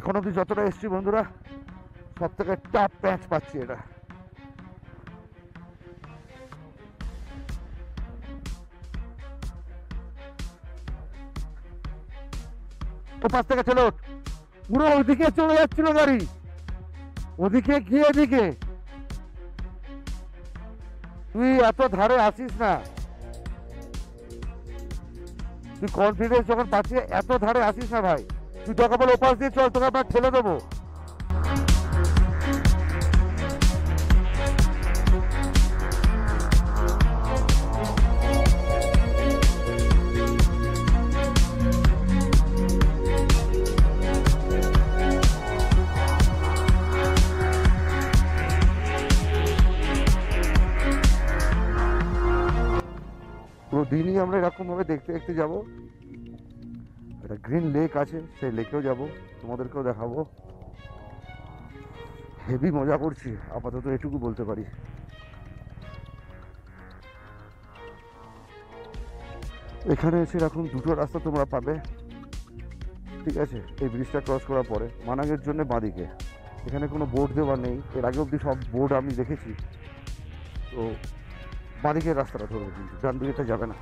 এখন অব্দি যতটা এসছি বন্ধুরা, সব থেকে টাফ প্যাচ পাচ্ছি এটা। ওপাশ থেকে চলে ওঠ, পুরো ওদিকে চলে যাচ্ছিল গাড়ি, ওদিকে গিয়ে এদিকে। তুই এত ধারে আসিস না, তুই কনফিডেন্স যখন পাচ্ছিস এত ধারে আসিস না ভাই। তুই তোকে বলে ওপাশ দিয়ে চল, তোকে আমরা ঠেলে দেবো। পুরো দিনই আমরা এরকম ভাবে দেখতে দেখতে যাবো। একটা গ্রিন লেক আছে, সেই লেকেও যাব, তোমাদেরকেও দেখাবো। হেভি মজা করছি, আপাতত এটুকু বলতে পারি। এখানে এসে এখন দুটো রাস্তা তোমরা পাবে, ঠিক আছে? এই ব্রিজটা ক্রস করার পরে মানাঙের জন্য বাঁদিকে, এখানে কোনো বোর্ড দেওয়া নেই, এর আগে অবধি সব বোর্ড আমি দেখেছি। তো বাঁদিকের রাস্তাটা ধরবে, কিন্তু ডান দিকেটা যাবে না।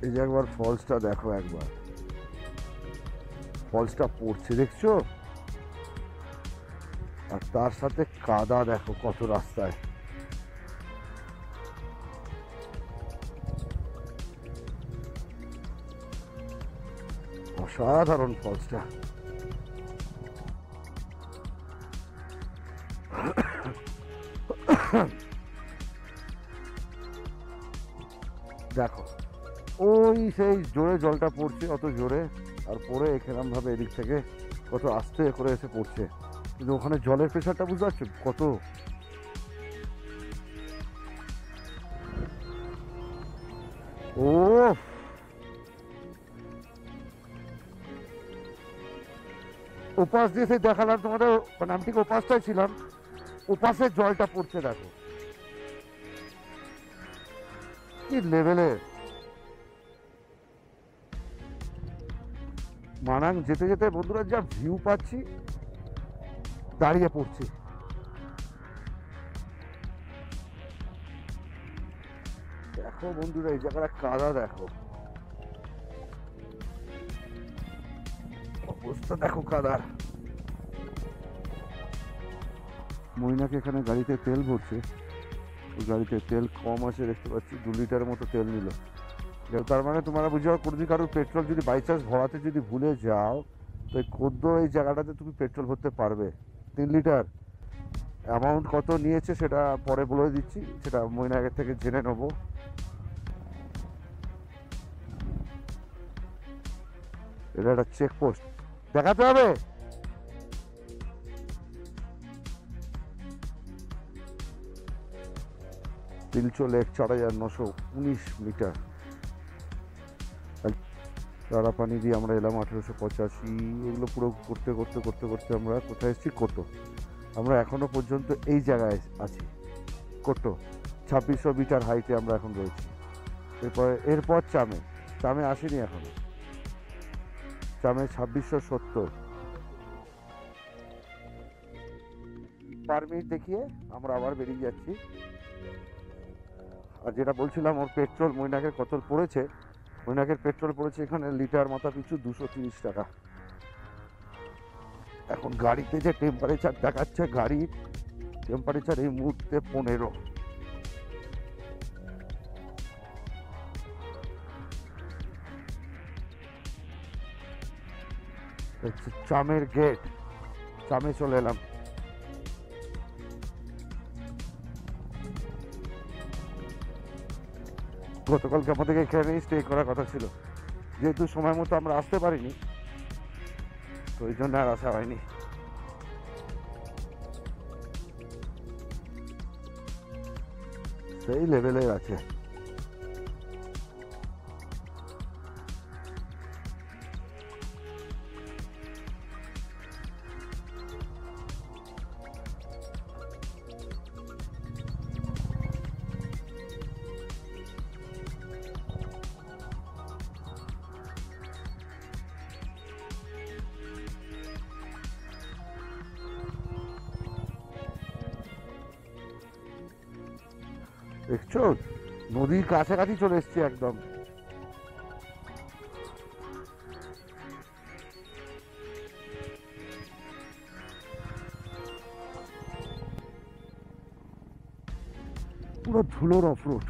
এই যে একবার ফলসটা দেখো, একবার ফলসটা পড়ছে দেখছো, আর তার সাথে কাদা দেখো কত রাস্তায়। অসাধারণ ফলসটা। দেখো ওই সেই জোরে জলটা পড়ছে, অত জোরে, আর পরে এখানে ভাবে এদিক থেকে কত আস্তে করে এসে পড়ছে, কিন্তু ওখানে জলের প্রেশারটা বুঝতে পারছো কত। ও ওপাশ দিয়ে সেই দেখালাম তোমাদের, মানে আমি ঠিক ওপাশটাই ছিলাম, ওপাশে জলটা পড়ছে দেখো কি লেভেলে। মানাং যেতে যেতে বন্ধুরা যা ভিউ পাচ্ছি, দাঁড়িয়ে পড়ছি। দেখো বন্ধুরা এই জায়গাটা কাদা দেখো, অবস্থা দেখো কাদার। মইনাকে এখানে গাড়িতে তেল ভরছে, ওই গাড়িতে তেল কম আছে দেখতে পাচ্ছি, 2 লিটারের মতো তেল নিল। তার মানে তোমরা বুঝে যাও, কোনো কারোর পেট্রোল যদি বাই চান্স ভরাতে যদি ভুলে যাও, তো এই কোদ্দ এই জায়গাটাতে তুমি পেট্রোল ভরতে পারবে। 3 লিটার অ্যামাউন্ট কত নিয়েছে সেটা পরে বলে দিচ্ছি, সেটা মইনাকের থেকে জেনে নেবো। এটা একটা চেকপোস্ট, দেখাতে হবে। তিলচো লেক 4919 মিটার। তারা পানি দিয়ে আমরা এলাম 1885। এগুলো পুরো করতে করতে করতে করতে আমরা কোথায় এসেছি? কোটো। আমরা এখনো পর্যন্ত এই জায়গায় আছি, কোটো। 2600 মিটার হাইটে আমরা এখন রয়েছি। এরপর চামে, চামে আসিনি এখনো, চামে 2670 পার মিনিট দেখিয়ে আমরা আবার বেরিয়ে যাচ্ছি। আর যেটা বলছিলাম, ওর পেট্রোল মৈনাকের কত পড়েছে, মৈনাকের পেট্রোল পড়েছে এখানে লিটার মাথা পিছু 230 টাকা। এখন গাড়িতে যে টেম্পারেচার দেখাচ্ছে, গাড়ির টেম্পারেচার এই মুহূর্তে 15। চামের গেট, চামে চলে এলাম। গতকালকে আমাদেরকে এখানেই স্টে করার কথা ছিল, যেহেতু সময় মতো আমরা আসতে পারিনি, তো ওই জন্য আর আসা হয়নি। সেই লেভেলে আছে। দেখছো নদীর কাছাকাছি চলে এসছি একদম। পুরো ধুলোর অফরোড।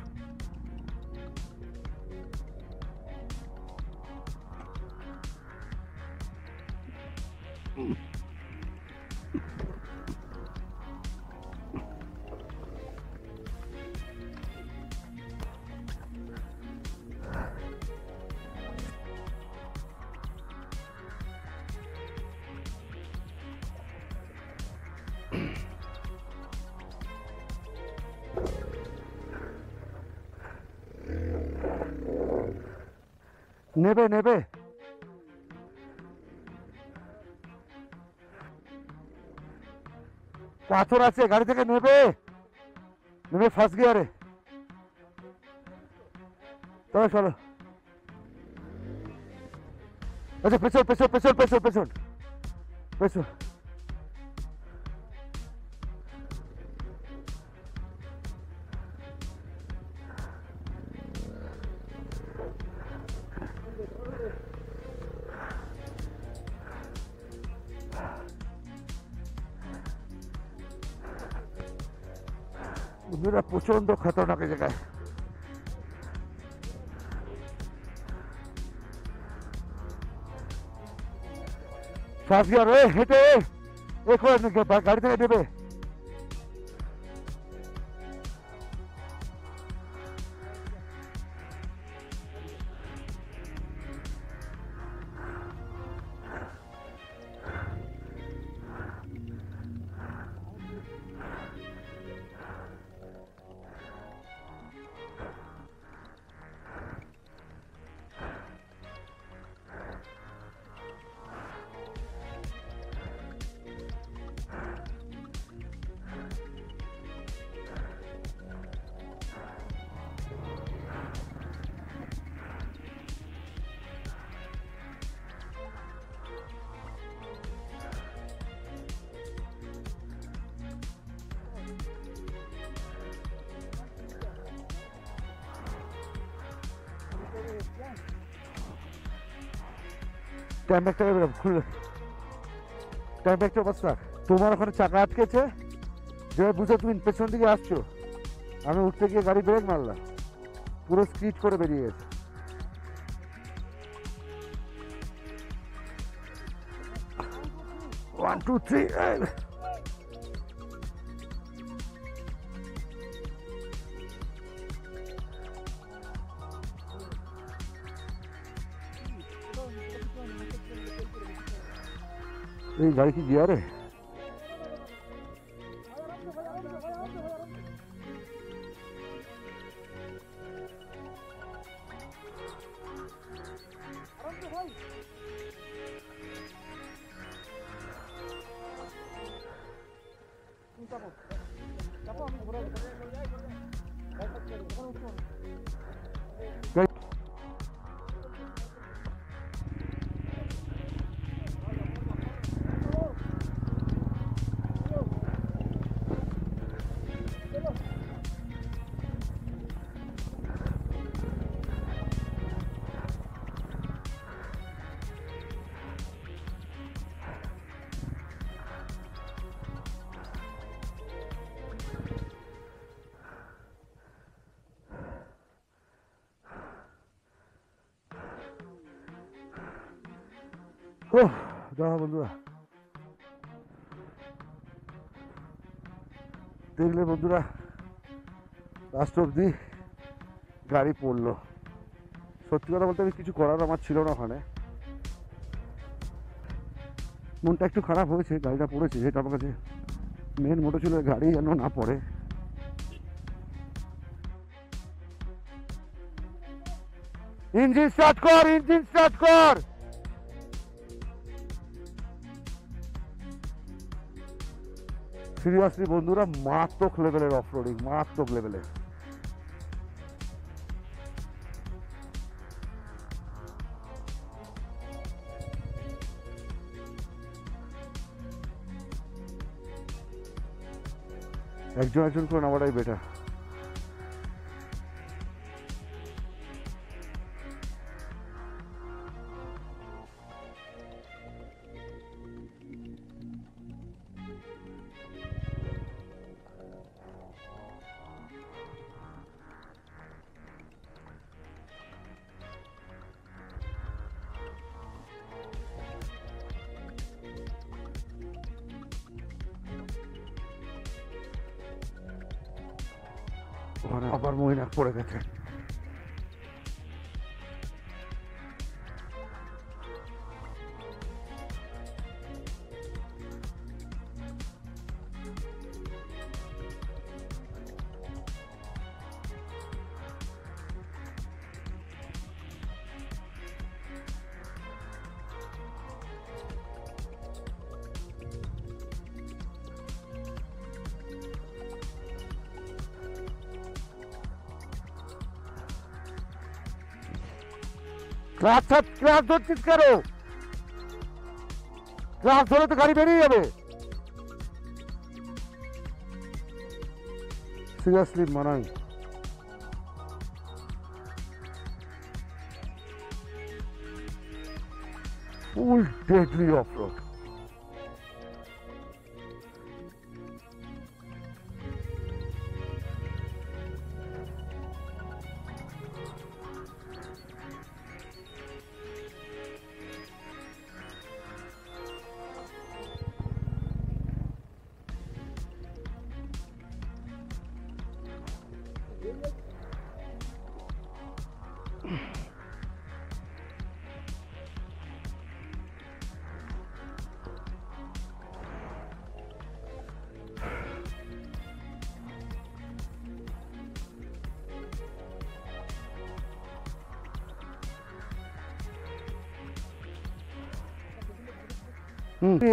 নেবে নেবে পাথর আছে, গাড়ি থেকে নেবে, নেবে ফার্স্ট গিয়ারে। তবে চলো। আচ্ছা পেছন পেছন পেছন পেছন পেছন পেছন। বন্ধুরা প্রচন্ড খতরনাক জায়গায়। ফার্স্ট গিয়ার হেঁটে গাড়ি থেকে নেবে। অবস্থা তোমার ওখানে চাকা আটকেছে, যে বুঝে তুমি পেছন দিকে আসছো, আমি উঠতে গিয়ে গাড়ি ব্রেক মারলাম, পুরো স্কিড করে বেরিয়ে গেছে। One two three. এই গাড়ি কি গিয়ারে? দেখো বন্ধুরা, দেখলে বন্ধুরা লাস্ট অব্দি গাড়ি পড়লো। সত্যি কথা বলতে আমি কিছু করার আমার ছিল না, ওখানে মনটা একটু খারাপ হয়েছে, গাড়িটা পড়েছে, যেটা আমার কাছে মেন মোটো ছিল গাড়ি যেন না পড়ে। ইঞ্জিন স্টার্ট কর, ইঞ্জিন স্টার্ট কর। সিরিয়াসলি বন্ধুরা মারাত্মক লেভেলের অফরোডিং, মারাত্মক লেভেলের। একজন একজন করে নামাটাই বেটার। ওখানে আবার মৈনাক পড়ে গেছে। ক্লাস ধরছিস কেন? ক্লাস ধরে তো গাড়ি বেরিয়ে যাবে। সিরিয়াসলি মানাই, ফুল ডেডলি অফ রোড।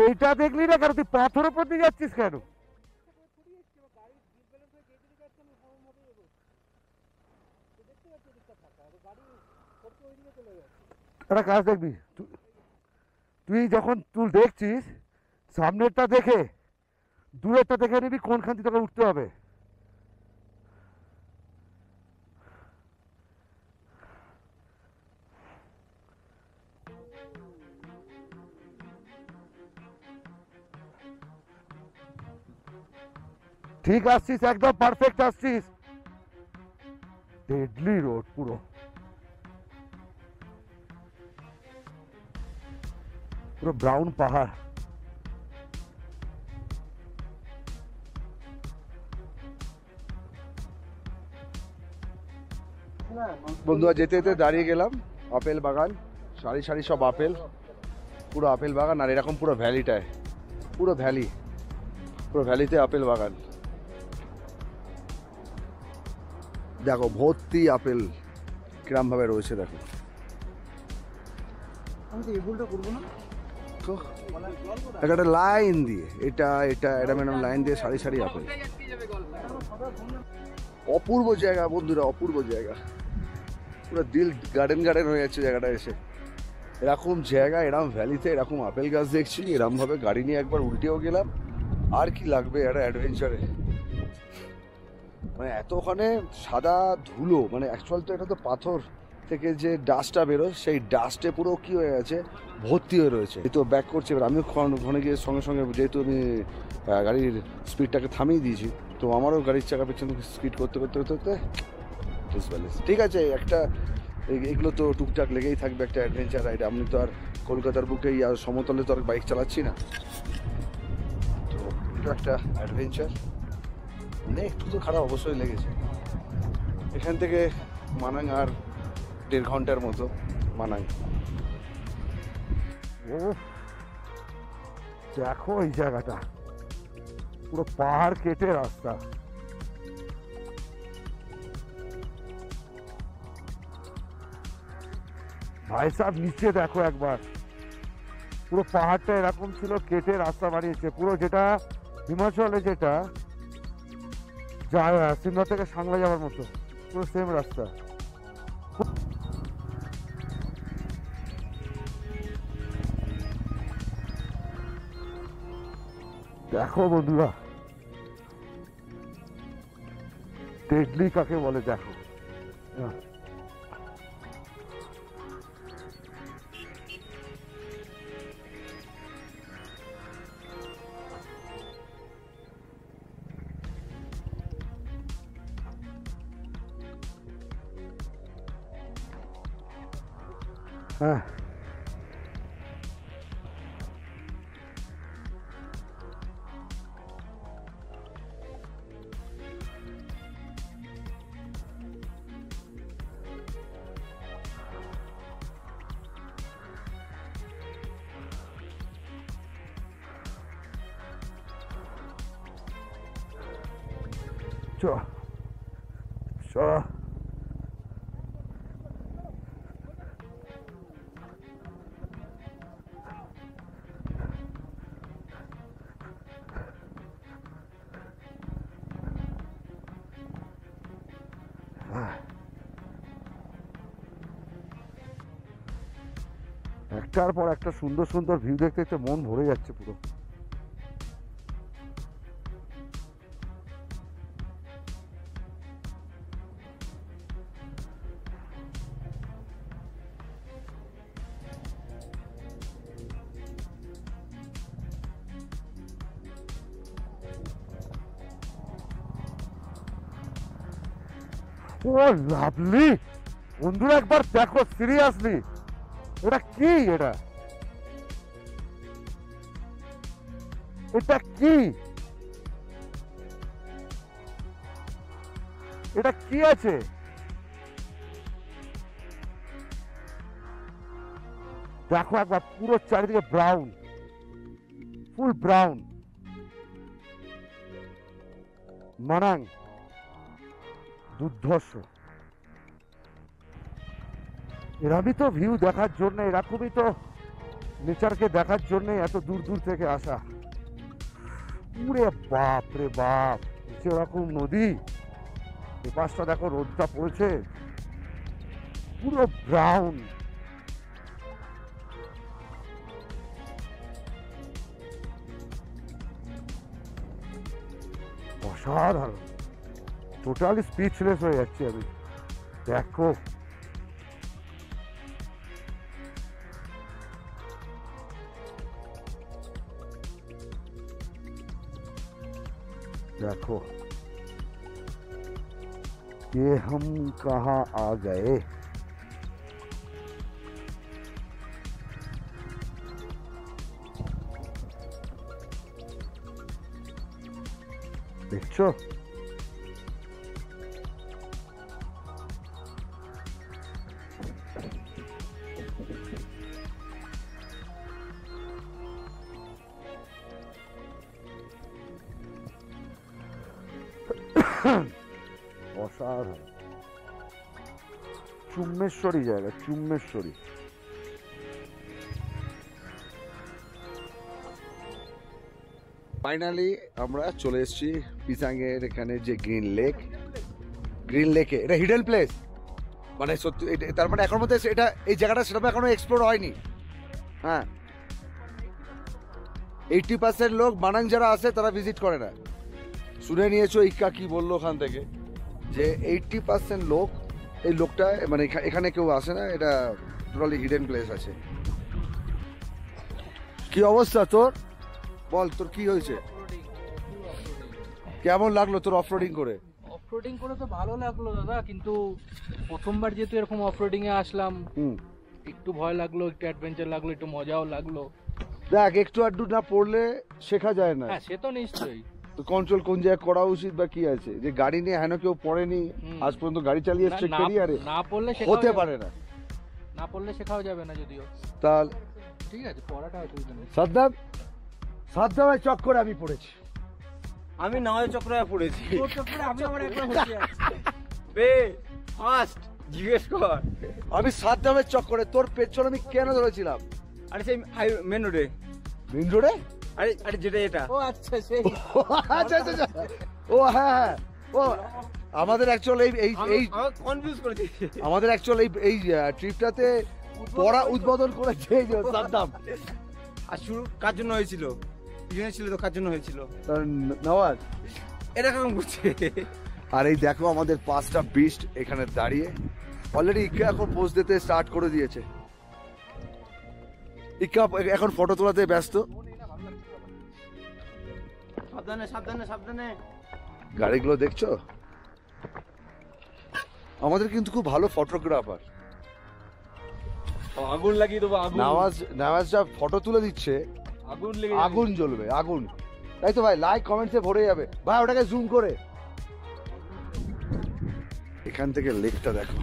এইটা দেখলি না কেন? তুই পাথর উপর দিয়ে যাচ্ছিস কেন? একটা কাজ দেখবি, তুই যখন তুই দেখছিস সামনেরটা দেখে দূরেরটা দেখে নিবি কোনখান থেকে তোকে উঠতে হবে। ঠিক আসছিস, একদম পারফেক্ট আসছিস। ডেডলি রোড পুরো, পুরো ব্রাউন পাহাড়। বন্ধুরা যেতে যেতে দাঁড়িয়ে গেলাম আপেল বাগান, সারি সারি সব আপেল, পুরো আপেল বাগান। আর এরকম পুরো ভ্যালিটায়, পুরো ভ্যালিতে আপেল বাগান। দেখো ভর্তি আপেল কিরম ভাবে রয়েছে, দেখো। একটা লাইন দিয়ে এটা ম্যাডাম লাইন দিয়ে সারি সারি আপেল। অপূর্ব জায়গা বন্ধুরা, অপূর্ব জায়গা, পুরো দিল গার্ডেন হয়ে যাচ্ছে জায়গাটা এসে। এরকম জায়গা, এরকম ভ্যালিতে এরকম আপেল গাছ দেখছি, এরকম ভাবে গাড়ি নিয়ে একবার উল্টেও গেলাম। আর কি লাগবে একটা অ্যাডভেঞ্চারে? মানে এত ওখানে সাদা ধুলো, মানে অ্যাকচুয়াল তো এটা তো পাথর থেকে যে ডাস্টটা বেরোয়, সেই ডাস্টে পুরো কি হয়ে গেছে, ভর্তি হয়ে রয়েছে। এই তো ব্যাক করছে, এবার আমিও ঘনে গিয়ে সঙ্গে সঙ্গে, যেহেতু আমি গাড়ির স্পিডটাকে থামিয়ে দিয়েছি, তো আমারও গাড়ির চাকা পেছনে স্পিড করতে ঠিক আছে। একটা এগুলো তো টুকটাক লেগেই থাকবে, একটা অ্যাডভেঞ্চার রাইড। আমি তো আর কলকাতার বুকেই আর সমতলে তো আর বাইক চালাচ্ছি না, তো এটা একটা অ্যাডভেঞ্চার। একটু তো খারাপ অবশ্যই লেগেছে। এখান থেকে মানাং আর 1.5 ঘন্টার মতো মানাং। ও দেখো এই জায়গাটা, পুরো পাহাড় কেটে রাস্তা। ভাই সাহেব নিচে দেখো একবার, পুরো পাহাড়টা এরকম ছিল, কেটে রাস্তা বানিয়েছে পুরো। যেটা হিমাচলে যেটা সিমলা থেকে সাংলা যাওয়ার মতো, পুরো সেম রাস্তা। দেখো বন্ধুরা, ডেডলি কাকে বলে দেখো। হ্যাঁ, চ চ একটার পর একটা সুন্দর সুন্দর ভিউ দেখতে দেখতে মন ভরে যাচ্ছে পুরো। ও লাভলি বন্ধুরা, একবার দেখো সিরিয়াসলি, এটা কি? এটা এটা কি? এটা কি আছে? দেখো একবার, পুরো চারিদিকে ব্রাউন, ফুল ব্রাউন মানাং, দুর্ধর্ষ। এরকমই তো ভিউ দেখার জন্য, এরকমই তো নেচারকে দেখার জন্য এত দূর দূর থেকে আসা। পুরে বাপ রে বাপ, এরকম নদী, এ পাশটা দেখো রোদটা পড়েছে, পুরো ব্রাউন। অসাধারণ, টোটালি স্পিচলেস হয়ে যাচ্ছি আমি। দেখো देखो ये हम कहाँ आ गए। देखो অসাধারণ, চুম্বেশ্বরী জায়গা, চুম্বেশ্বরী। ফাইনালি আমরা চলে এসেছি পিসাংয়ের এখানে যে গ্রিন লেক, গ্রিন লেকে। এটা হিডেন প্লেস, মানে সত্যি তার মানে এখন মধ্যে এটা এই জায়গাটা সেরকম এখনো এক্সপ্লোর হয়নি। হ্যাঁ, 80% লোক মানাং যারা আসে তারা ভিজিট করে না। শুনে নিয়েছো ইক্কা কি বললো ওখান থেকে, যে 80% লোক, এই লোকটা মানে এখানে কেউ আসে না, এটা টোটালি হিডেন প্লেস আছে। কি অবস্থা তোর, বল তোর কি হয়েছে, কেমন লাগলো তোর অফরোডিং করে? অফরোডিং করে তো ভালো লাগলো দাদা, কিন্তু প্রথমবার যেহেতু এরকম অফরোডিং এ আসলাম, একটু ভয় লাগলো, একটু অ্যাডভেঞ্চার লাগলো, একটু মজাও লাগলো। দেখ, একটু আধটু না পড়লে শেখা যায় না। হ্যাঁ, সে তো নিশ্চয়ই। তো কন্ট্রোল কোন জায়গায় করা উচিত বা কি আছে, যে গাড়ি নিয়ে হেন কেউ পড়েনি আজ পর্যন্ত, গাড়ি চালিয়ে এসছে ক্যারিয়ারে, না পড়লে হতে পারে না, না পড়লে শেখাও যাবে না যদিও। তাহলে ঠিক আছে, পড়াটা অসুবিধা নেই। সাদ্দাম, সাদ্দামের চক্করে আমি পড়েছি। আমি নয় চক্রে পড়েছি। তোর চক্করে আমি আমার একবার হচ্ছে বে ফার্স্ট জিজ্ঞেস কর। আমি সাদ্দামের চক্করে, তোর পেছনে আমি কেন ধরেছিলাম? আরে সেই মেন রোডে, মেইন রোডে? আরে আরে যেটা এটা। ও আচ্ছা, সেই আচ্ছা আচ্ছা আচ্ছা, ও হ্যাঁ হ্যাঁ, ও আমাদের অ্যাকচুয়াল এই কনফিউজ করে দিয়েছে। আমাদের অ্যাকচুয়াল এই ট্রিপটাতে পড়া উদ্বোধন করেছে এই যে সাদ্দাম। আর শুরু কার জন্য হয়েছিল? পিছনে ছিল তো, কার জন্য হয়েছিল? নওয়াজ এরকম করছে। আর এই দেখো আমাদের 5টা বিস্ট এখানে দাঁড়িয়ে, অলরেডি ইক্কা এখন পোজ দিতে স্টার্ট করে দিয়েছে। ইক্কা এখন ফটো তোলাতে ব্যস্ত। সাবধানে সাবধানে সাবধানে। গাড়িগুলো দেখছো, আমাদের কিন্তু খুব ভালো ফটোগ্রাফার। আগুন লাগিয়ে দেবো, আগুন। নওয়াজ যা ফটো তুলে দিচ্ছে, আগুন লেগে আগুন জ্বলবে, আগুন। তাই তো ভাই, লাইক কমেন্টসে ভরে যাবে ভাই, ওটাকে জুম করে। এখান থেকে লেকটা দেখো,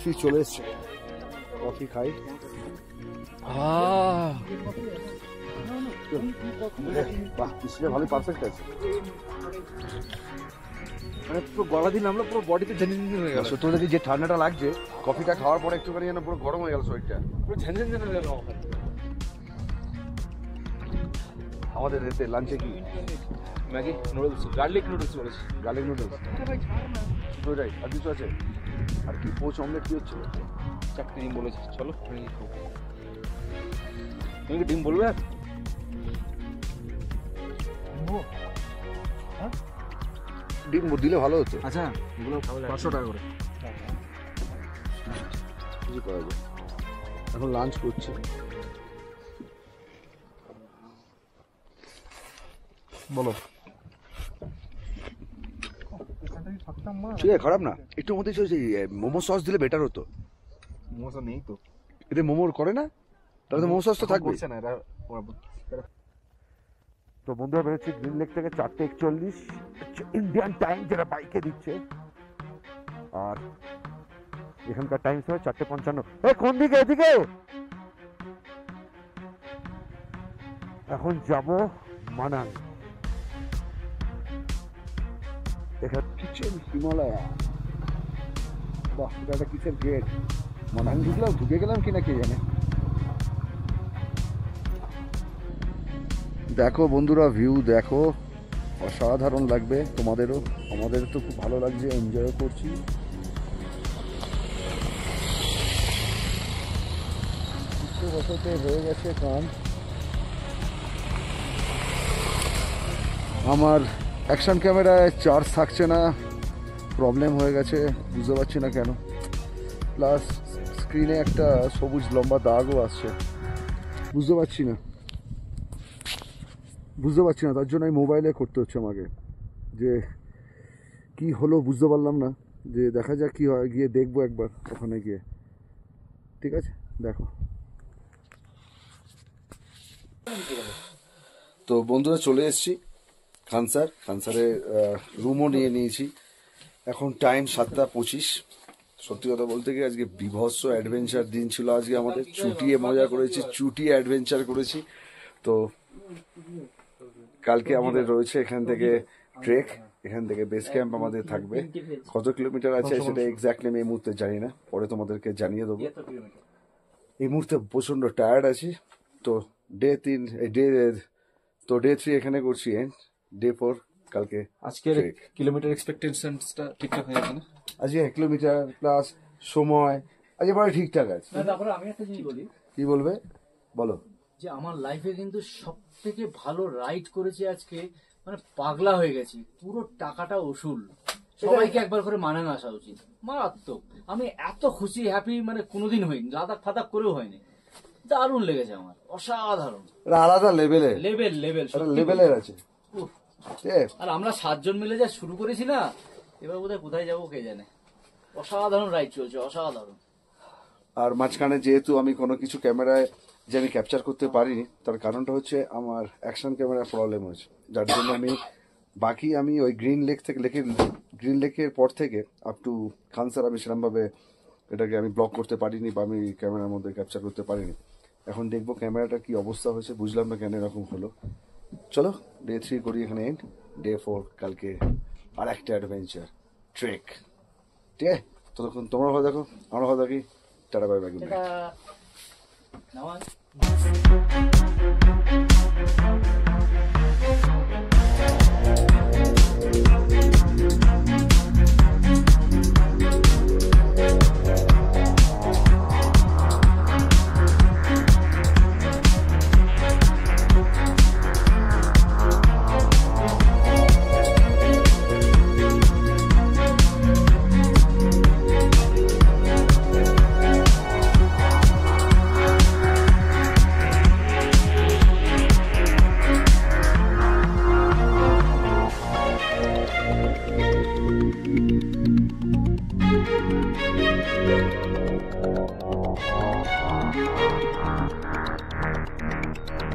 থ্রি চলে এসছে, কফি খাই। বাহ, মিষ্টিটা ভালোই পারফেক্ট আছে। মানে পুরো গলা দিন আমরা পুরো বডিতে ঝনঝন হয়ে গেল। সত্যি বলতে কি যে ঠান্ডাটা লাগছে, কফিটা খাওয়ার পরে একটুখানি যেন পুরো গরম হয়ে গেল শরীরটা। পুরো ঝনঝন হয়ে গেল। আমাদের এতে লাঞ্চে কি ম্যাগি নুডলস, গার্লিক নুডলস করেছি। গার্লিক নুডলস, শুধু এটাই আর কিছু আছে? আর কি পোচ অমলেট কি হচ্ছে? চারটে ডিম বলেছি, চলো তুমি কি খাবো? তুমি কি ডিম বলবে? আর ডিম দিলে ভালো হতো। আচ্ছা, এগুলো 500 টাকা করে। কিছু করা যায়, এখন লাঞ্চ করছি। বলো। ঠিক আছে, খারাপ না। একটু মধ্যে মোমো সস দিলে বেটার হতো। মোমো নেই তো, এতে মোমোর করে না, তাহলে তো মোমো সস তো থাকবে। তো বন্ধুরা বেরোচ্ছি গ্রিন লেক থেকে 4:41 ইন্ডিয়ান টাইম, যেটা বাইকে দিচ্ছে। আর এখানকার টাইম সময় 4:55। কোন দিকে? এদিকে। এখন যাব মানাং। কিচেন হিমালয়া, বাহ, এটা একটা কিচেন গেট। মানাং ঢুকলাম, ঢুকে গেলাম কিনা কে জানে। দেখো বন্ধুরা, ভিউ দেখো, অসাধারণ লাগবে তোমাদেরও, আমাদের তো খুব ভালো লাগছে, এনজয় করছি। বছরতে হয়ে গেছে কাম। আমার অ্যাকশন ক্যামেরায় চার্জ থাকছে না, প্রবলেম হয়ে গেছে, বুঝতে পারছি না কেন। প্লাস স্ক্রিনে একটা সবুজ লম্বা দাগও আসছে, বুঝতে পারছি না, তার জন্য আমি মোবাইলে করতে হচ্ছে আমাকে। যে কি হলো বুঝতে পারলাম না, যে দেখা যাক কি হয়, গিয়ে দেখবো একবার ওখানে গিয়ে। ঠিক আছে, দেখো। তো বন্ধুরা চলে এসেছি খানসারে রুমও নিয়ে নিয়েছি। এখন টাইম 7:25। সত্যি কথা বলতে গিয়ে আজকে বিভৎস অ্যাডভেঞ্চার দিন ছিল আজকে আমাদের। চুটিয়ে মজা করেছি, চুটিয়ে অ্যাডভেঞ্চার করেছি। তো কালকে আমাদের রয়েছে এখান থেকে ট্রেক, এখান থেকে বেস ক্যাম্প আমাদের থাকবে। কত কিলোমিটার আছে সেটা এক্স্যাক্টলি আমি এই মুহূর্তে জানি না, পরে তোমাদেরকে জানিয়ে দেবো। এই মুহূর্তে প্রচন্ড টায়ার্ড আছি। তো ডে 3 এখানে করছি, ডে 4 কালকে। আজকের কিলোমিটার এক্সপেকটেশনসটা ঠিকঠাক হয়ে গেছে না? আজকে কিলোমিটার প্লাস সময় আজকে পরে ঠিকঠাক আছে। তারপরে আমি একটা জিনিস বলি। কি বলবে বলো? যে আমার লাইফে কিন্তু সব থেকে ভালো রাইড করেছি আজকে, মানে পাগলা হয়ে গেছি, পুরো টাকাটা উসুল। সবাইকে একবার করে মানাং আসা উচিত, মারাত্মক। আমি এত খুশি হ্যাপি মানে কোনোদিন হইনি, লাদাখ ফাদাক করেও হয়নি। দারুণ লেগেছে আমার, অসাধারণ। আলাদা লেভেলের লেভেলের আছে। আর আমরা 7 জন মিলে যা শুরু করেছি না, এবার বোধহয় কোথায় যাবো কে জানে। অসাধারণ রাইড চলছে, অসাধারণ। আর মাঝখানে যেহেতু আমি কোনো কিছু ক্যামেরায় যে আমি ক্যাপচার করতে পারিনি, তার কারণটা হচ্ছে আমার অ্যাকশন ক্যামেরার প্রবলেম হয়েছে, যার জন্য আমি ওই গ্রিন লেকের পর থেকে আপ টু খানসার আমি সেরকমভাবে এটাকে আমি ব্লক করতে পারিনি, বা আমি ক্যামেরার মধ্যে ক্যাপচার করতে পারিনি। এখন দেখবো ক্যামেরাটা কি অবস্থা হয়েছে, বুঝলাম না কেন এরকম হলো। চলো ডে 3 করি এখানে এন্ড, ডে 4 কালকে আর একটা অ্যাডভেঞ্চার ট্রেক। ঠিক আছে, ততক্ষণ তোমরা ভালো দেখো, আমরা ভালো থাকি। Tata, bye bye, good night.